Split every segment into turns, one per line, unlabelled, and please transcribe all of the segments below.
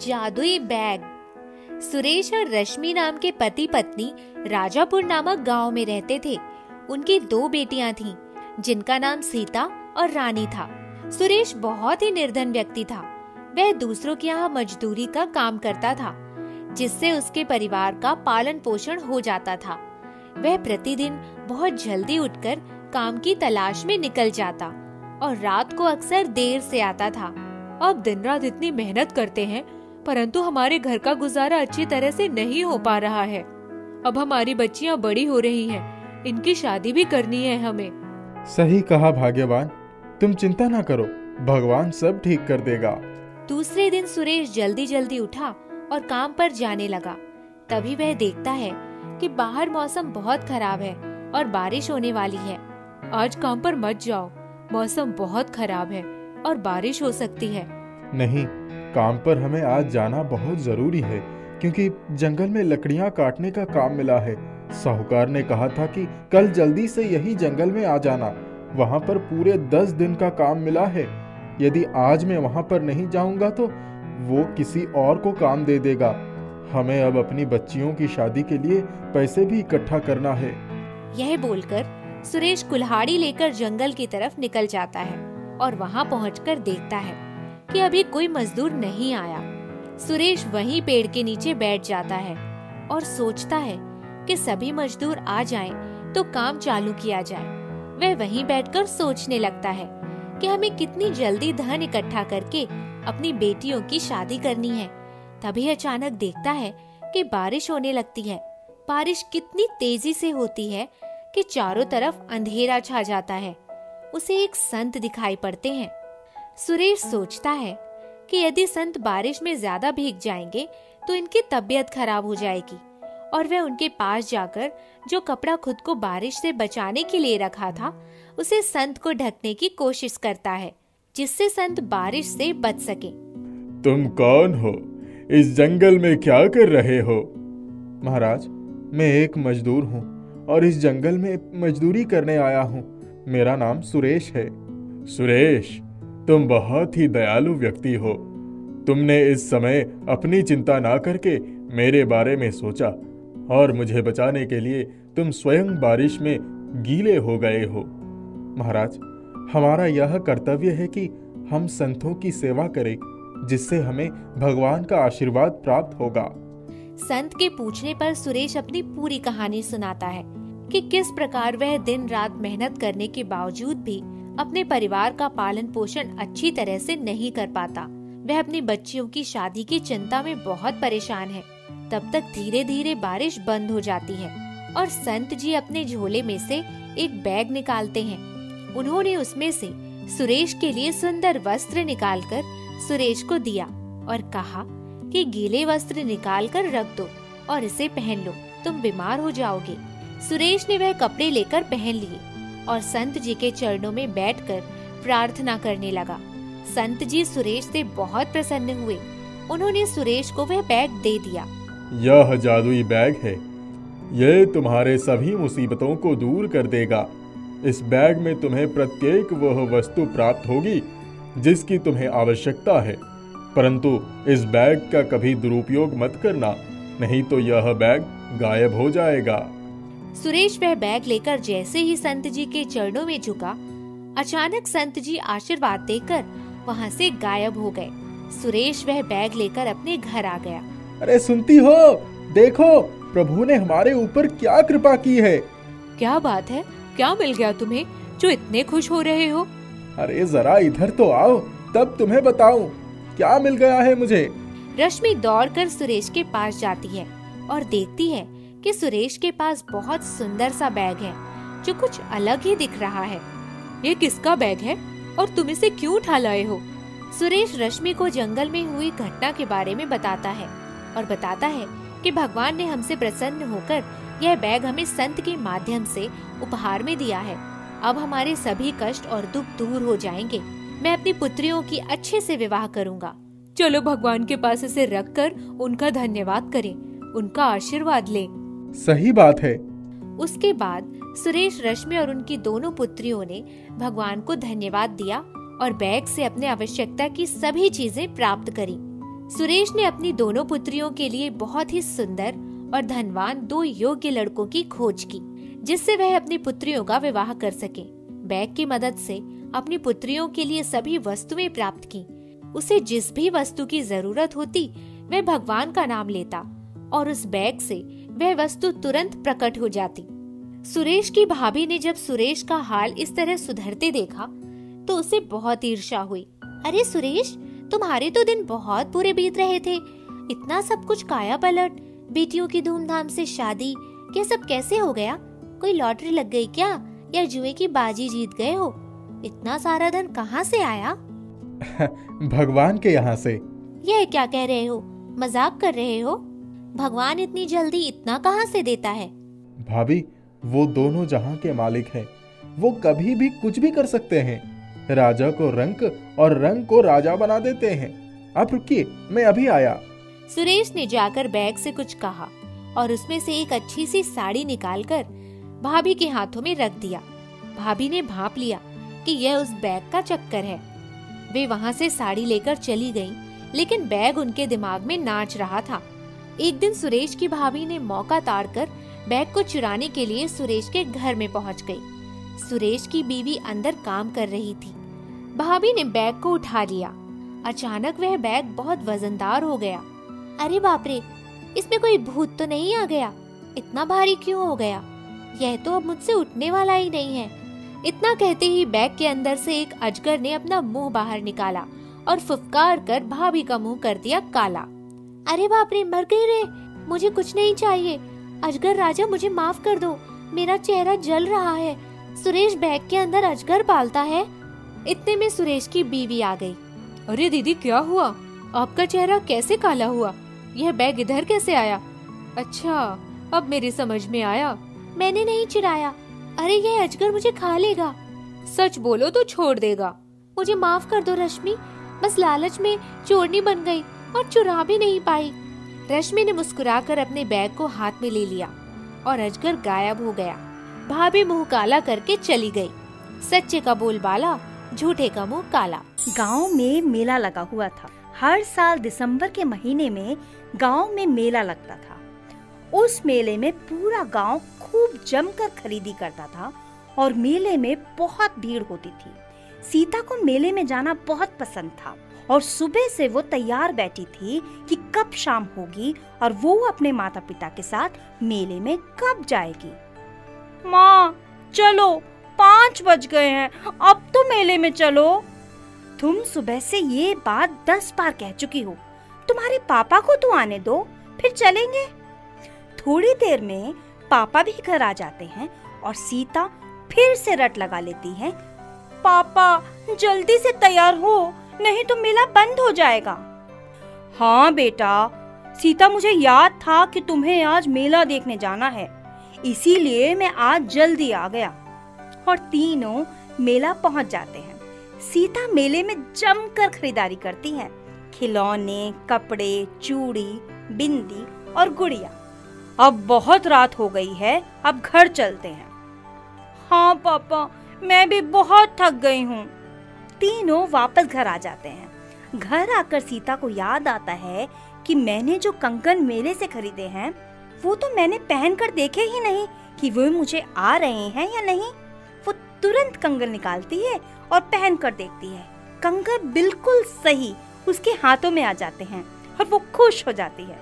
जादुई बैग। सुरेश और रश्मि नाम के पति पत्नी राजापुर नामक गांव में रहते थे। उनकी 2 बेटियां थीं, जिनका नाम सीता और रानी था। सुरेश बहुत ही निर्धन व्यक्ति था। वह दूसरों के यहाँ मजदूरी का काम करता था, जिससे उसके परिवार का पालन पोषण हो जाता था। वह प्रतिदिन बहुत जल्दी उठकर काम की तलाश में निकल जाता और रात को अक्सर देर से आता था।
अब दिन रात इतनी मेहनत करते हैं, परंतु हमारे घर का गुजारा अच्छी तरह से नहीं हो पा रहा है। अब हमारी बच्चियां बड़ी हो रही हैं, इनकी शादी भी करनी है हमें।
सही कहा भाग्यवान, तुम चिंता ना करो, भगवान सब ठीक कर देगा।
दूसरे दिन सुरेश जल्दी जल्दी उठा और काम पर जाने लगा। तभी वह देखता है कि बाहर मौसम बहुत खराब है और बारिश होने वाली है।
आज काम पर मत जाओ, मौसम बहुत खराब है और बारिश हो सकती है।
नहीं, काम पर हमें आज जाना बहुत जरूरी है, क्योंकि जंगल में लकड़ियां काटने का काम मिला है। साहूकार ने कहा था कि कल जल्दी से यही जंगल में आ जाना, वहां पर पूरे 10 दिन का काम मिला है। यदि आज मैं वहां पर नहीं जाऊंगा तो वो किसी और को काम दे देगा। हमें अब अपनी बच्चियों की शादी के लिए पैसे भी इकट्ठा करना है।
यह बोलकर सुरेश कुल्हाड़ी लेकर जंगल की तरफ निकल जाता है और वहां पहुंचकर देखता है कि अभी कोई मजदूर नहीं आया। सुरेश वहीं पेड़ के नीचे बैठ जाता है और सोचता है कि सभी मजदूर आ जाएं तो काम चालू किया जाए। वह वहीं बैठकर सोचने लगता है कि हमें कितनी जल्दी धन इकट्ठा करके अपनी बेटियों की शादी करनी है। तभी अचानक देखता है कि बारिश होने लगती है। बारिश कितनी तेजी से होती है कि चारों तरफ अंधेरा छा जाता है। उसे एक संत दिखाई पड़ते हैं। सुरेश सोचता है कि यदि संत बारिश में ज्यादा भीग जाएंगे तो इनकी तबीयत खराब हो जाएगी, और वह उनके पास जाकर जो कपड़ा खुद को बारिश से बचाने के लिए रखा था उसे संत को ढकने की कोशिश करता है, जिससे संत बारिश से बच सके।
तुम कौन हो? इस जंगल में क्या कर रहे हो? महाराज, मैं एक मजदूर हूँ और इस जंगल में मजदूरी करने आया हूँ। मेरा नाम सुरेश है। सुरेश, तुम बहुत ही दयालु व्यक्ति हो। तुमने इस समय अपनी चिंता ना करके मेरे बारे में सोचा और मुझे बचाने के लिए तुम स्वयं बारिश में गीले हो गए हो। महाराज, हमारा यह कर्तव्य है कि हम संतों की सेवा करें, जिससे हमें भगवान का आशीर्वाद प्राप्त होगा।
संत के पूछने पर सुरेश अपनी पूरी कहानी सुनाता है कि किस प्रकार वह दिन रात मेहनत करने के बावजूद भी अपने परिवार का पालन पोषण अच्छी तरह से नहीं कर पाता। वह अपनी बच्चियों की शादी की चिंता में बहुत परेशान है। तब तक धीरे धीरे बारिश बंद हो जाती है और संत जी अपने झोले में से एक बैग निकालते हैं। उन्होंने उसमें से सुरेश के लिए सुंदर वस्त्र निकालकर सुरेश को दिया और कहा कि गीले वस्त्र निकालकर रख दो और इसे पहन लो, तुम बीमार हो जाओगे। सुरेश ने वह कपड़े लेकर पहन लिए और संत जी के चरणों में बैठकर प्रार्थना करने लगा। संत जी सुरेश से बहुत प्रसन्न हुए। उन्होंने सुरेश को वह बैग दे दिया।
यह जादुई बैग है, यह तुम्हारे सभी मुसीबतों को दूर कर देगा। इस बैग में तुम्हें प्रत्येक वह वस्तु प्राप्त होगी जिसकी तुम्हें आवश्यकता है, परंतु इस बैग का कभी दुरुपयोग मत करना, नहीं तो यह बैग गायब हो जाएगा।
सुरेश वह बैग लेकर जैसे ही संत जी के चरणों में झुका, अचानक संत जी आशीर्वाद देकर वहाँ से गायब हो गए। सुरेश वह बैग लेकर अपने घर आ गया।
अरे सुनती हो, देखो प्रभु ने हमारे ऊपर क्या कृपा की है।
क्या बात है, क्या मिल गया तुम्हें जो इतने खुश हो रहे हो?
अरे जरा इधर तो आओ, तब तुम्हें बताऊं क्या मिल गया है मुझे।
रश्मि दौड़कर सुरेश के पास जाती है और देखती है कि सुरेश के पास बहुत सुंदर सा बैग है जो कुछ अलग ही दिख रहा है।
ये किसका बैग है और तुम इसे क्यों उठा लाए हो?
सुरेश रश्मि को जंगल में हुई घटना के बारे में बताता है और बताता है कि भगवान ने हमसे प्रसन्न होकर यह बैग हमें संत के माध्यम से उपहार में दिया है। अब हमारे सभी कष्ट और दुख दूर हो जाएंगे। मैं अपनी पुत्रियों की अच्छे से विवाह करूंगा।
चलो भगवान के पास इसे रखकर उनका धन्यवाद करें, उनका आशीर्वाद लें।
सही बात है।
उसके बाद सुरेश, रश्मि और उनकी दोनों पुत्रियों ने भगवान को धन्यवाद दिया और बैग से अपने आवश्यकता की सभी चीजें प्राप्त करी। सुरेश ने अपनी दोनों पुत्रियों के लिए बहुत ही सुंदर और धनवान 2 योग्य लड़कों की खोज की, जिससे वह अपनी पुत्रियों का विवाह कर सके। बैग की मदद से अपनी पुत्रियों के लिए सभी वस्तुएं प्राप्त की। उसे जिस भी वस्तु की जरूरत होती वह भगवान का नाम लेता और उस बैग से वह वस्तु तुरंत प्रकट हो जाती। सुरेश की भाभी ने जब सुरेश का हाल इस तरह सुधरते देखा तो उसे बहुत ईर्ष्या हुई। अरे सुरेश, तुम्हारे तो दिन बहुत बुरे बीत रहे थे। इतना सब कुछ काया पलट, बेटियों की धूमधाम से शादी, ये सब कैसे हो गया? कोई लॉटरी लग गई क्या, या जुए की बाजी जीत गए हो? इतना सारा धन कहाँ से आया?
भगवान के यहाँ से।
यह क्या कह रहे हो? मजाक कर रहे हो? भगवान इतनी जल्दी इतना कहाँ से देता है?
भाभी, वो दोनों जहां के मालिक हैं। वो कभी भी कुछ भी कर सकते हैं। राजा को रंक और रंक को राजा बना देते हैं। आप रुकिए, मैं अभी आया।
सुरेश ने जाकर बैग से कुछ कहा और उसमें से एक अच्छी सी साड़ी निकालकर भाभी के हाथों में रख दिया। भाभी ने भांप लिया कि यह उस बैग का चक्कर है। वे वहां से साड़ी लेकर चली गईं, लेकिन बैग उनके दिमाग में नाच रहा था। एक दिन सुरेश की भाभी ने मौका ताड़कर बैग को चुराने के लिए सुरेश के घर में पहुंच गई। सुरेश की बीवी अंदर काम कर रही थी। भाभी ने बैग को उठा लिया। अचानक वह बैग बहुत वजनदार हो गया। अरे बाप रे, इसमें कोई भूत तो नहीं आ गया? इतना भारी क्यों हो गया? यह तो अब मुझसे उठने वाला ही नहीं है। इतना कहते ही बैग के अंदर से एक अजगर ने अपना मुंह बाहर निकाला और फुफकार कर भाभी का मुंह कर दिया काला। अरे बाप रे, मर गई रे, मुझे कुछ नहीं चाहिए। अजगर राजा, मुझे माफ कर दो, मेरा चेहरा जल रहा है। सुरेश बैग के अंदर अजगर पालता है। इतने में सुरेश की बीवी आ गई।
अरे दीदी, क्या हुआ? आपका चेहरा कैसे काला हुआ? यह बैग इधर कैसे आया? अच्छा, अब मेरी समझ में आया।
मैंने नहीं चुराया। अरे यह अजगर मुझे खा लेगा।
सच बोलो तो छोड़ देगा।
मुझे माफ कर दो रश्मि, बस लालच में चोरनी बन गई और चुरा भी नहीं पाई। रश्मि ने मुस्कुराकर अपने बैग को हाथ में ले लिया और अजगर गायब हो गया। भाभी मुंह काला करके चली गई। सच्चे का बोलबाला, झूठे का मुंह काला।
गांव में मेला लगा हुआ था। हर साल दिसंबर के महीने में गांव में मेला लगता था। उस मेले में पूरा गांव खूब जमकर खरीदी करता था और मेले में बहुत भीड़ होती थी। सीता को मेले में जाना बहुत पसंद था और सुबह से वो तैयार बैठी थी कि कब शाम होगी और वो अपने माता पिता के साथ मेले में कब जाएगी। माँ, चलो, 5 बज गए हैं, अब तो मेले में चलो। तुम सुबह से ये बात 10 बार कह चुकी हो। तुम्हारे पापा को तो आने दो, फिर चलेंगे। थोड़ी देर में पापा भी घर आ जाते हैं और सीता फिर से रट लगा लेती है, पापा जल्दी से तैयार हो, नहीं तो मेला बंद हो जाएगा। हाँ बेटा, सीता, मुझे याद था कि तुम्हें आज मेला देखने जाना है, इसीलिए मैं आज जल्दी आ गया। और तीनों मेला पहुंच जाते हैं। सीता मेले में जमकर खरीदारी करती है। खिलौने, कपड़े, चूड़ी, बिंदी और गुड़िया। अब बहुत रात हो गई है, अब घर चलते हैं। हाँ पापा, मैं भी बहुत थक गई हूँ। तीनों वापस घर आ जाते हैं। घर आकर सीता को याद आता है कि मैंने जो कंगन मेले से खरीदे हैं वो तो मैंने पहनकर देखे ही नहीं कि वो मुझे आ रहे हैं या नहीं। वो तुरंत कंगन निकालती है और पहनकर देखती है। कंगन बिल्कुल सही उसके हाथों में आ जाते हैं और वो खुश हो जाती है।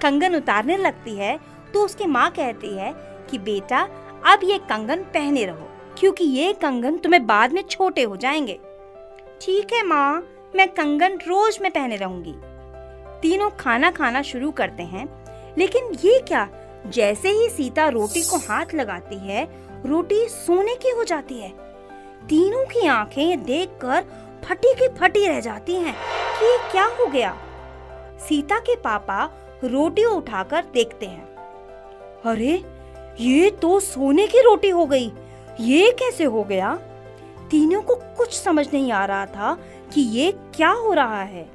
कंगन उतारने लगती है तो उसकी माँ कहती है कि बेटा, अब ये कंगन पहने रहो, क्योंकि ये कंगन तुम्हें बाद में छोटे हो जाएंगे। ठीक है माँ, मैं कंगन रोज में पहने रहूंगी। तीनों खाना खाना शुरू करते हैं, लेकिन ये क्या, जैसे ही सीता रोटी को हाथ लगाती है, रोटी सोने की हो जाती है। तीनों की आंखें देखकर फटी की फटी रह जाती हैं कि ये क्या हो गया। सीता के पापा रोटी उठाकर देखते हैं। अरे, ये तो सोने की रोटी हो गई, ये कैसे हो गया? तीनों को कुछ समझ नहीं आ रहा था कि ये क्या हो रहा है।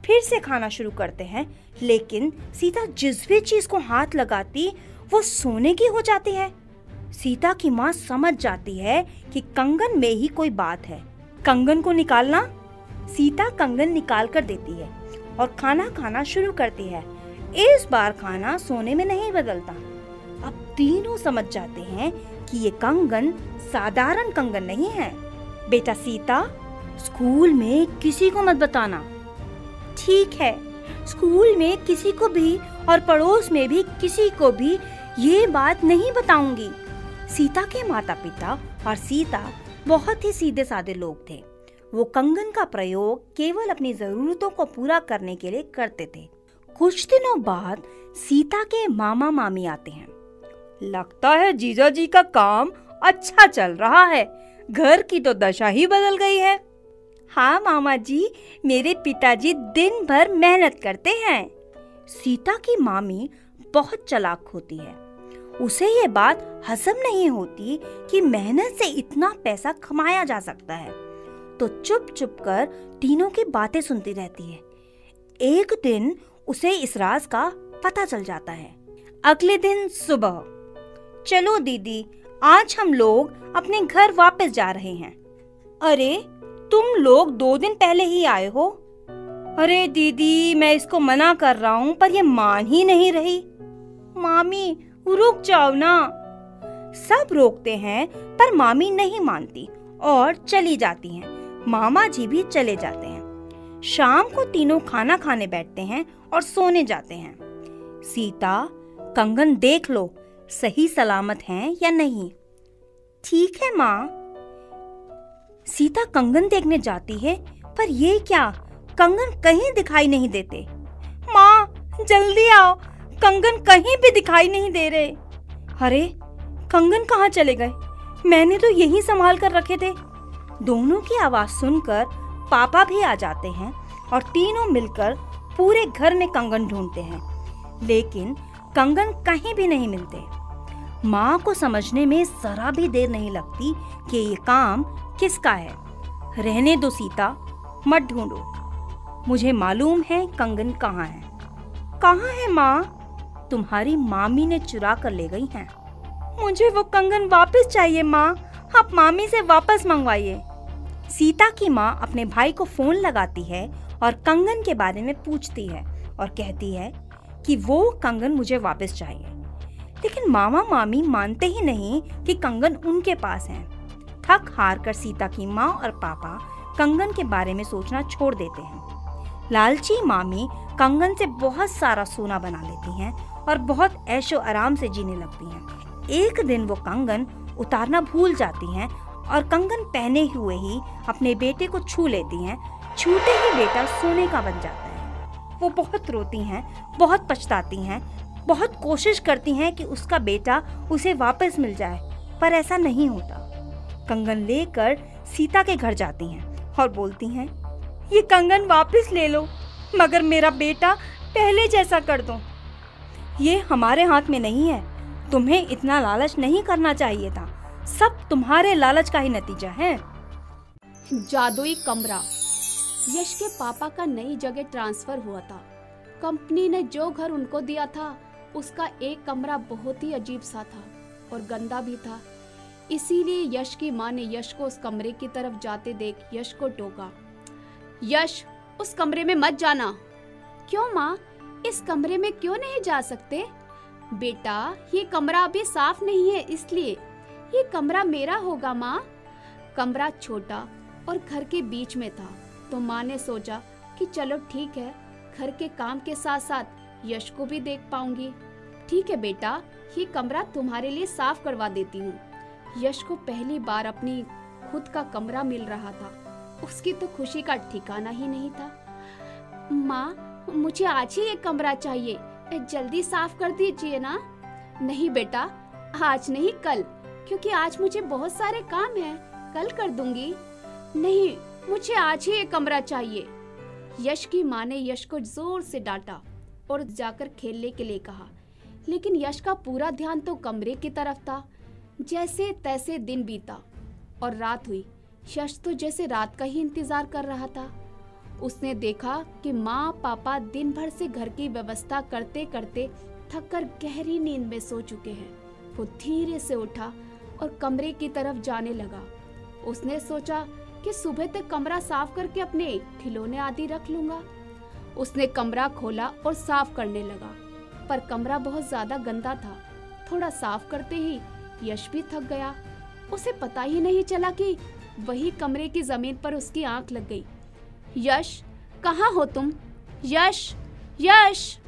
फिर से खाना शुरू करते हैं, लेकिन सीता जिस भी चीज को हाथ लगाती वो सोने की हो जाती है। सीता की माँ समझ जाती है कि कंगन में ही कोई बात है। कंगन को निकालना। सीता कंगन निकाल कर देती है और खाना खाना शुरू करती है। इस बार खाना सोने में नहीं बदलता। अब तीनों समझ जाते हैं कि ये कंगन साधारण कंगन नहीं है। बेटा सीता, स्कूल में किसी को मत बताना। ठीक है, स्कूल में किसी को भी और पड़ोस में भी किसी को भी ये बात नहीं बताऊंगी। सीता के माता पिता और सीता बहुत ही सीधे साधे लोग थे। वो कंगन का प्रयोग केवल अपनी जरूरतों को पूरा करने के लिए करते थे। कुछ दिनों बाद सीता के मामा मामी आते हैं। लगता है जीजा जी का काम अच्छा चल रहा है, घर की तो दशा ही बदल गई है। हाँ मामा जी, मेरे पिताजी दिन भर मेहनत करते हैं। सीता की मामी बहुत चालाक होती है। उसे ये बात हजम नहीं होती कि मेहनत से इतना पैसा कमाया जा सकता है, तो चुप चुप कर तीनों की बातें सुनती रहती है। एक दिन उसे इस राज का पता चल जाता है। अगले दिन सुबह, चलो दीदी, आज हम लोग अपने घर वापस जा रहे हैं। अरे, तुम लोग 2 दिन पहले ही आए हो। अरे दीदी, मैं इसको मना कर रहा हूँ पर ये मान ही नहीं रही। मामी रुक जाओ ना। सब रोकते हैं पर मामी नहीं मानती और चली जाती हैं। मामा जी भी चले जाते हैं। शाम को तीनों खाना खाने बैठते हैं और सोने जाते हैं। सीता, कंगन देख लो, सही सलामत हैं या नहीं। ठीक है माँ। सीता कंगन देखने जाती है, पर ये क्या, कंगन कहीं दिखाई नहीं देते। माँ जल्दी आओ, कंगन कहीं भी दिखाई नहीं दे रहे। अरे, कंगन कहाँ चले गए? मैंने तो यही संभाल कर रखे थे। दोनों की आवाज सुनकर पापा भी आ जाते हैं और तीनों मिलकर पूरे घर में कंगन ढूंढते हैं, लेकिन कंगन कहीं भी नहीं मिलते। माँ को समझने में जरा भी देर नहीं लगती कि ये काम किसका है। रहने दो सीता, मत ढूंढो, मुझे मालूम है कंगन कहाँ है। कहाँ है माँ? तुम्हारी मामी ने चुरा कर ले गई हैं। मुझे वो कंगन वापस चाहिए माँ, आप मामी से वापस मंगवाइए। सीता की माँ अपने भाई को फोन लगाती है और कंगन के बारे में पूछती है और कहती है कि वो कंगन मुझे वापस चाहिए, लेकिन मामा मामी मानते ही नहीं कि कंगन उनके पास है। थक हार कर सीता की माँ और पापा कंगन के बारे में सोचना छोड़ देते हैं। लालची मामी कंगन से बहुत सारा सोना बना लेती हैं और बहुत ऐशो आराम से जीने लगती हैं। एक दिन वो कंगन उतारना भूल जाती हैं और कंगन पहने हुए ही अपने बेटे को छू लेती हैं। छूते ही बेटा सोने का बन जाता है। वो बहुत रोती हैं, बहुत पछताती हैं, बहुत कोशिश करती हैं कि उसका बेटा उसे वापस मिल जाए, पर ऐसा नहीं होता। कंगन लेकर सीता के घर जाती हैं और बोलती हैं, ये कंगन वापस ले लो, मगर मेरा बेटा पहले जैसा कर दो। ये हमारे हाथ में नहीं है, तुम्हें इतना लालच नहीं करना चाहिए था, सब तुम्हारे लालच का ही नतीजा है।
जादुई कमरा। यश के पापा का नई जगह ट्रांसफर हुआ था। कंपनी ने जो घर उनको दिया था उसका एक कमरा बहुत ही अजीब सा था और गंदा भी था। इसीलिए यश की माँ ने यश को उस कमरे की तरफ जाते देख यश को टोका। यश, उस कमरे में मत जाना। क्यों माँ, इस कमरे में क्यों नहीं जा सकते? बेटा, ये कमरा अभी साफ नहीं है, इसलिए ये कमरा मेरा होगा माँ। कमरा छोटा और घर के बीच में था, तो माँ ने सोचा कि चलो ठीक है, घर के काम के साथ साथ यश को भी देख पाऊंगी। ठीक है बेटा, ये कमरा तुम्हारे लिए साफ करवा देती हूँ। यश को पहली बार अपनी खुद का कमरा मिल रहा था। उसकी तो खुशी का ठिकाना ही नहीं था। माँ, मुझे आज ही एक कमरा चाहिए, जल्दी साफ कर दीजिए ना। नहीं बेटा, आज नहीं कल, क्योंकि आज मुझे बहुत सारे काम हैं, कल कर दूंगी। नहीं, मुझे आज ही एक कमरा चाहिए। यश की माँ ने यश को जोर से डांटा और जाकर खेलने के लिए कहा, लेकिन यश का पूरा ध्यान तो कमरे की तरफ था। जैसे तैसे दिन बीता और रात हुई। यश तो जैसे रात का ही इंतजार कर रहा था। उसने देखा कि माँ पापा दिन भर से घर की व्यवस्था करते करते थककर गहरी नींद में सो चुके हैं। वो धीरे से उठा और कमरे की तरफ जाने लगा। उसने सोचा कि सुबह तक कमरा साफ करके अपने खिलौने आदि रख लूंगा। उसने कमरा खोला और साफ करने लगा, पर कमरा बहुत ज्यादा गंदा था। थोड़ा साफ करते ही यश भी थक गया। उसे पता ही नहीं चला कि वही कमरे की जमीन पर उसकी आंख लग गई। यश, कहाँ हो तुम? यश, यश!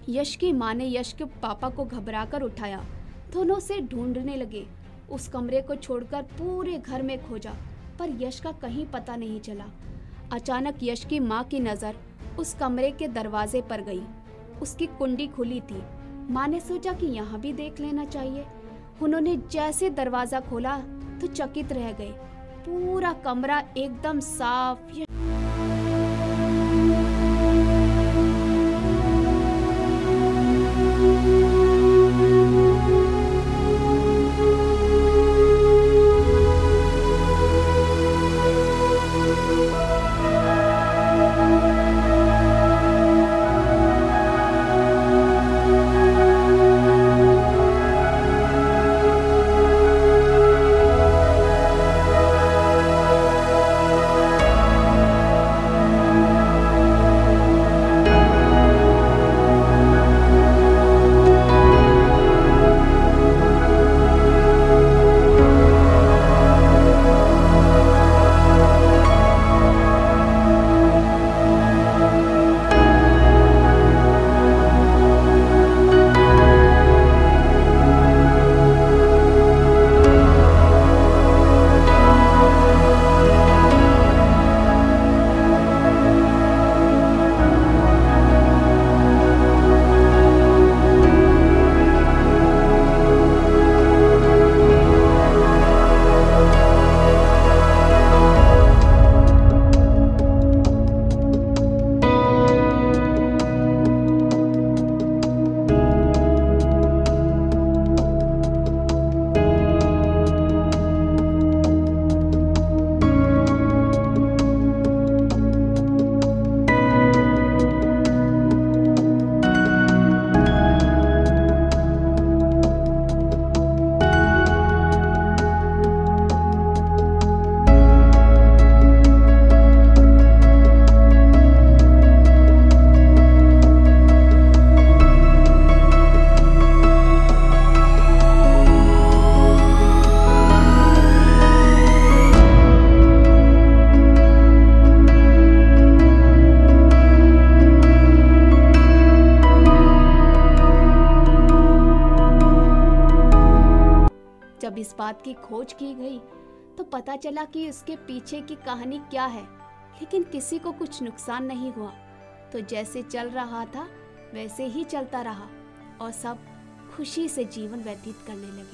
यश की माँ ने यश के पापा को घबराकर उठाया। दोनों से ढूंढने लगे। उस कमरे को छोड़कर पूरे घर में खोजा, पर यश का कहीं पता नहीं चला। अचानक यश की माँ की नज़र उस कमरे के दरवाजे पर गई। उसकी कुंडी खुली थी। माँ ने सोचा कि यहाँ भी देख लेना चाहिए। उन्होंने जैसे दरवाजा खोला तो चकित रह गए। पूरा कमरा एकदम साफ। जब इस बात की खोज की गई तो पता चला कि इसके पीछे की कहानी क्या है, लेकिन किसी को कुछ नुकसान नहीं हुआ। तो जैसे चल रहा था वैसे ही चलता रहा और सब खुशी से जीवन व्यतीत करने लगे।